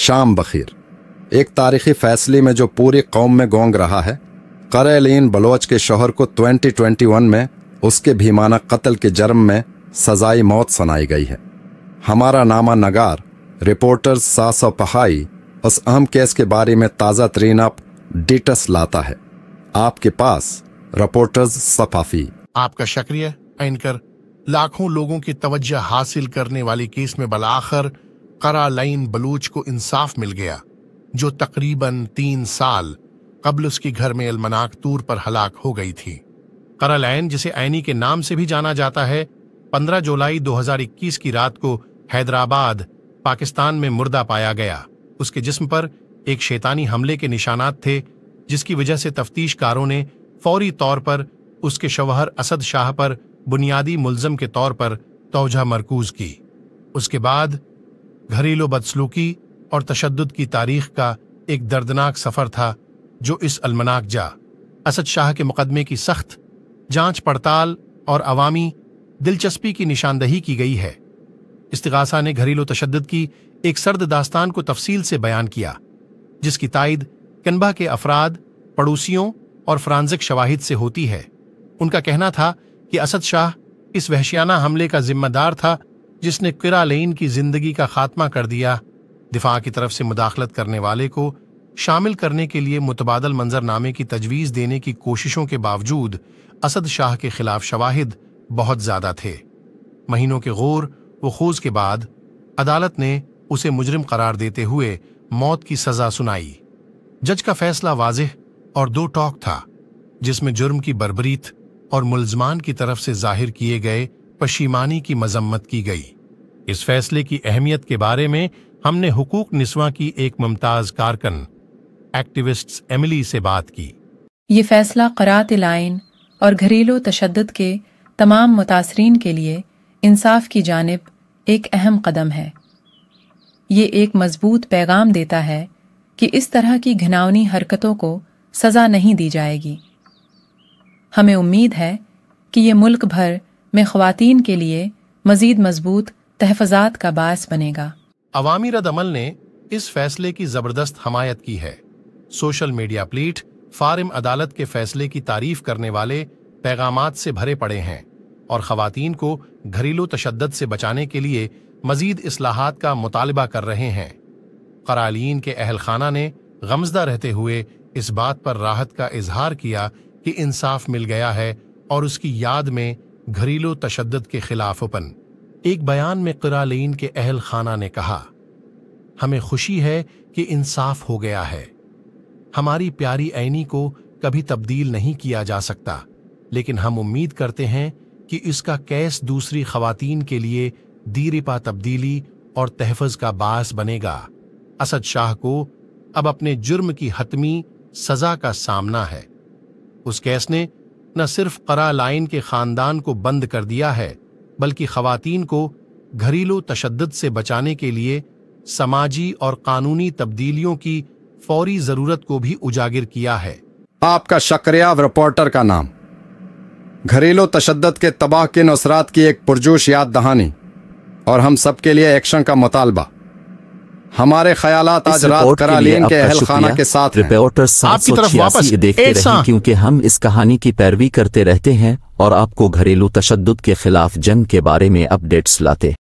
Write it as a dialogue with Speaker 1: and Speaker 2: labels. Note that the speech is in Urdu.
Speaker 1: شام بخیر۔ ایک تاریخی فیصلے میں جو پوری قوم میں گونگ رہا ہے، قرالین بلوچ کے شوہر کو 2021 میں اس کے بھیمانہ قتل کے جرم میں سزائے موت سنائی گئی ہے۔ ہمارا نامہ نگار رپورٹرز 700 پہائی اس اہم کیس کے بارے میں تازہ ترین اپ ڈیٹس لاتا ہے۔ آپ کے پاس رپورٹرز صفافی۔
Speaker 2: آپ کا شکریہ اینکر۔ لاکھوں لوگوں کی توجہ حاصل کرنے والی کیس میں بالآخر قرالین بلوچ کو انصاف مل گیا، جو تقریباً 3 سال قبل اس کی گھر میں المناک طور پر ہلاک ہو گئی تھی۔ قرالین، جسے عینی کے نام سے بھی جانا جاتا ہے، 15 جولائی 2021 کی رات کو حیدرآباد، پاکستان میں مردہ پایا گیا۔ اس کے جسم پر ایک شیطانی حملے کے نشانات تھے، جس کی وجہ سے تفتیش کاروں نے فوری طور پر اس کے شوہر اسد شاہ پر بنیادی ملزم کے طور پر توجہ مرکوز کی۔ اس کے بعد گھریلو بدسلوکی اور تشدد کی تاریخ کا ایک دردناک سفر تھا، جو اس المناک جا اسد شاہ کے مقدمے کی سخت جانچ پڑتال اور عوامی دلچسپی کی نشاندہی کی گئی ہے۔ استغاثہ نے گھریلو تشدد کی ایک سرد داستان کو تفصیل سے بیان کیا، جس کی تائید کنبہ کے افراد، پڑوسیوں اور فرانزک شواہد سے ہوتی ہے۔ ان کا کہنا تھا کہ اسد شاہ اس وحشیانہ حملے کا ذمہ دار تھا، جس نے قرالین کی زندگی کا خاتمہ کر دیا۔ دفاع کی طرف سے مداخلت کرنے والے کو شامل کرنے کے لیے متبادل منظرنامے کی تجویز دینے کی کوششوں کے باوجود اسد شاہ کے خلاف شواہد بہت زیادہ تھے۔ مہینوں کے غور و خوض کے بعد عدالت نے اسے مجرم قرار دیتے ہوئے موت کی سزا سنائی۔ جج کا فیصلہ واضح اور دو ٹوک تھا، جس میں جرم کی بربریت اور ملزمان کی طرف سے ظاہر کیے گئے پشیمانی کی مذمت کی گئی۔ اس فیصلے کی اہمیت کے بارے میں ہم نے حقوق نسواں کی ایک ممتاز کارکن ایکٹیوسٹ ایملی سے بات کی۔
Speaker 3: یہ فیصلہ قرالین اور گھریلو تشدد کے تمام متاثرین کے لیے انصاف کی جانب ایک اہم قدم ہے۔ یہ ایک مضبوط پیغام دیتا ہے کہ اس طرح کی گھناؤنی حرکتوں کو سزا نہیں دی جائے گی۔ ہمیں امید ہے کہ یہ ملک بھر میں خواتین کے لیے مزید مضبوط تحفظات کا باعث بنے گا۔
Speaker 2: عوامی رد عمل نے اس فیصلے کی زبردست حمایت کی ہے۔ سوشل میڈیا پلیٹ فارم عدالت کے فیصلے کی تعریف کرنے والے پیغامات سے بھرے پڑے ہیں اور خواتین کو گھریلو تشدد سے بچانے کے لیے مزید اصلاحات کا مطالبہ کر رہے ہیں۔ قرالین کے اہل خانہ نے غمزدہ رہتے ہوئے اس بات پر راحت کا اظہار کیا کہ انصاف مل گیا ہے اور اس کی یاد میں گھریلو تشدد کے خلاف اوپن۔ ایک بیان میں قرالین کے اہل خانہ نے کہا، ہمیں خوشی ہے کہ انصاف ہو گیا ہے۔ ہماری پیاری عینی کو کبھی تبدیل نہیں کیا جا سکتا، لیکن ہم امید کرتے ہیں کہ اس کا کیس دوسری خواتین کے لیے دیرپا تبدیلی اور تحفظ کا باعث بنے گا۔ اسد شاہ کو اب اپنے جرم کی حتمی سزا کا سامنا ہے۔ اس کیس نے نہ صرف قرالین کے خاندان کو بند کر دیا ہے، بلکہ خواتین کو گھریلو تشدد سے بچانے کے لیے سماجی اور قانونی تبدیلیوں کی فوری ضرورت کو بھی اجاگر کیا ہے۔
Speaker 1: آپ کا شکریہ رپورٹر کا نام۔ گھریلو تشدد کے تباہ کن اثرات کی ایک پرجوش یاد دہانی اور ہم سب کے لیے ایکشن کا مطالبہ۔ ہمارے خیالات آج رات قرالین کے اہل خانہ کے ساتھ ہیں۔
Speaker 4: رپورٹر 786 دیکھتے رہیں، کیونکہ ہم اس کہانی کی پیروی کرتے رہتے ہیں اور آپ کو گھریلو تشدد کے خلاف جنگ کے بارے میں اپ ڈیٹس لاتے